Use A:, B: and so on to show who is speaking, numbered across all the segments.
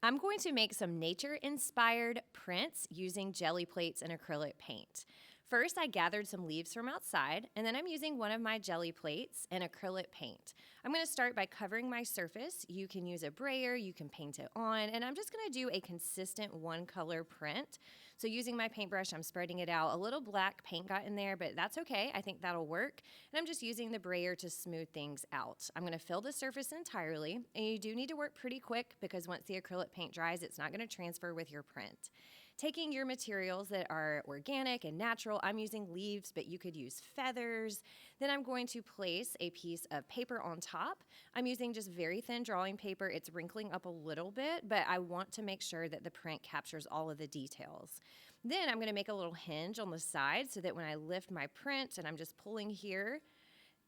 A: I'm going to make some nature-inspired prints using jelly plates and acrylic paint. First, I gathered some leaves from outside, and then I'm using one of my jelly plates and acrylic paint. I'm going to start by covering my surface. You can use a brayer, you can paint it on, and I'm just going to do a consistent one-color print. So using my paintbrush, I'm spreading it out. A little black paint got in there, but that's okay. I think that'll work. And I'm just using the brayer to smooth things out. I'm going to fill the surface entirely, and you do need to work pretty quick because once the acrylic paint dries, it's not going to transfer with your print. Taking your materials that are organic and natural, I'm using leaves, but you could use feathers. Then I'm going to place a piece of paper on top. I'm using just very thin drawing paper. It's wrinkling up a little bit, but I want to make sure that the print captures all of the details. Then I'm going to make a little hinge on the side so that when I lift my print and I'm just pulling here,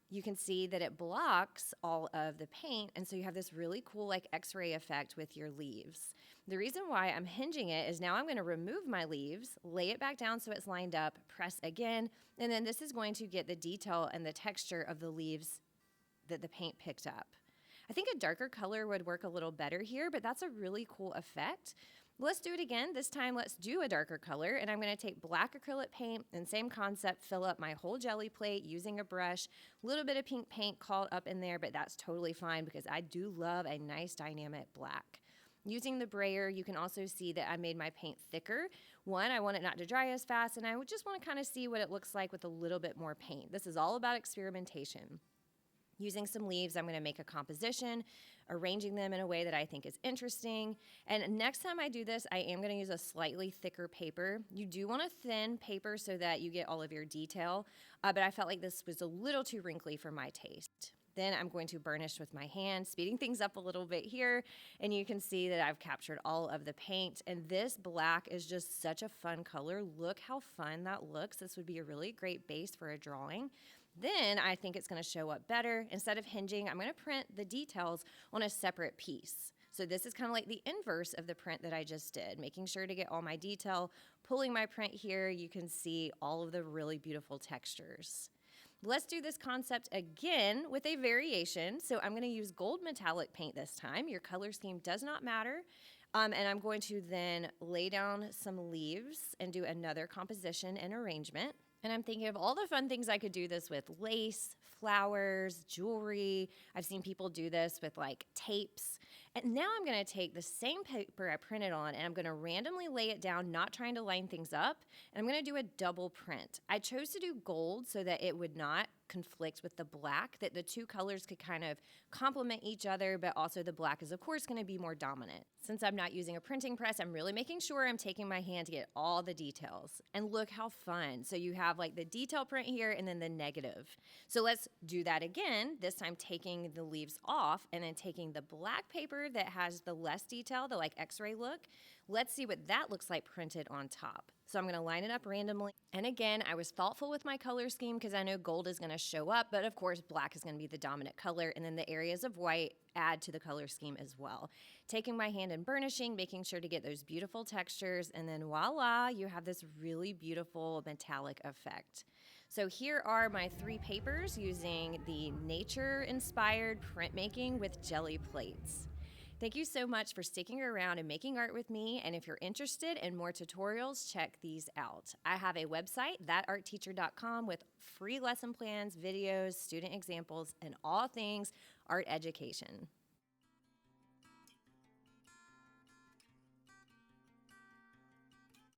A: you can see that it blocks all of the paint, and so you have this really cool like x-ray effect with your leaves. The reason why I'm hinging it is now I'm going to remove my leaves, lay it back down so it's lined up, press again, and then this is going to get the detail and the texture of the leaves that the paint picked up. I think a darker color would work a little better here, but that's a really cool effect. Let's do it again. This time, let's do a darker color, and I'm going to take black acrylic paint and same concept, fill up my whole jelly plate using a brush, a little bit of pink paint called up in there, but that's totally fine because I do love a nice dynamic black. Using the brayer, you can also see that I made my paint thicker. One, I want it not to dry as fast, and I would just want to kind of see what it looks like with a little bit more paint. This is all about experimentation. Using some leaves, I'm going to make a composition, arranging them in a way that I think is interesting. And next time I do this, I am going to use a slightly thicker paper. You do want a thin paper so that you get all of your detail, but I felt like this was a little too wrinkly for my taste. Then I'm going to burnish with my hand, speeding things up a little bit here, and you can see that I've captured all of the paint, and this black is just such a fun color. Look how fun that looks. This would be a really great base for a drawing. Then I think it's going to show up better. Instead of hinging, I'm going to print the details on a separate piece. So this is kind of like the inverse of the print that I just did, making sure to get all my detail. Pulling my print here, you can see all of the really beautiful textures. Let's do this concept again with a variation. So I'm going to use gold metallic paint this time. Your color scheme does not matter. And I'm going to then lay down some leaves and do another composition and arrangement. And I'm thinking of all the fun things I could do this with: lace, flowers, jewelry. I've seen people do this with like tapes. And now I'm going to take the same paper I printed on and I'm going to randomly lay it down, not trying to line things up. And I'm going to do a double print. I chose to do gold so that it would not conflict with the black, that the two colors could kind of complement each other, but also the black is of course going to be more dominant. Since I'm not using a printing press, I'm really making sure I'm taking my hand to get all the details. And look how fun. So you have like the detail print here and then the negative. So let's do that again, this time taking the leaves off and then taking the black paper that has the less detail, the like x-ray look. Let's see what that looks like printed on top. So I'm going to line it up randomly. And again, I was thoughtful with my color scheme because I know gold is going to show up, but of course black is going to be the dominant color, and then the areas of white add to the color scheme as well. Taking my hand and burnishing, making sure to get those beautiful textures, and then voila, you have this really beautiful metallic effect. So here are my 3 papers using the nature-inspired printmaking with jelly plates. Thank you so much for sticking around and making art with me, and if you're interested in more tutorials, check these out. I have a website, thatartteacher.com, with free lesson plans, videos, student examples, and all things art education.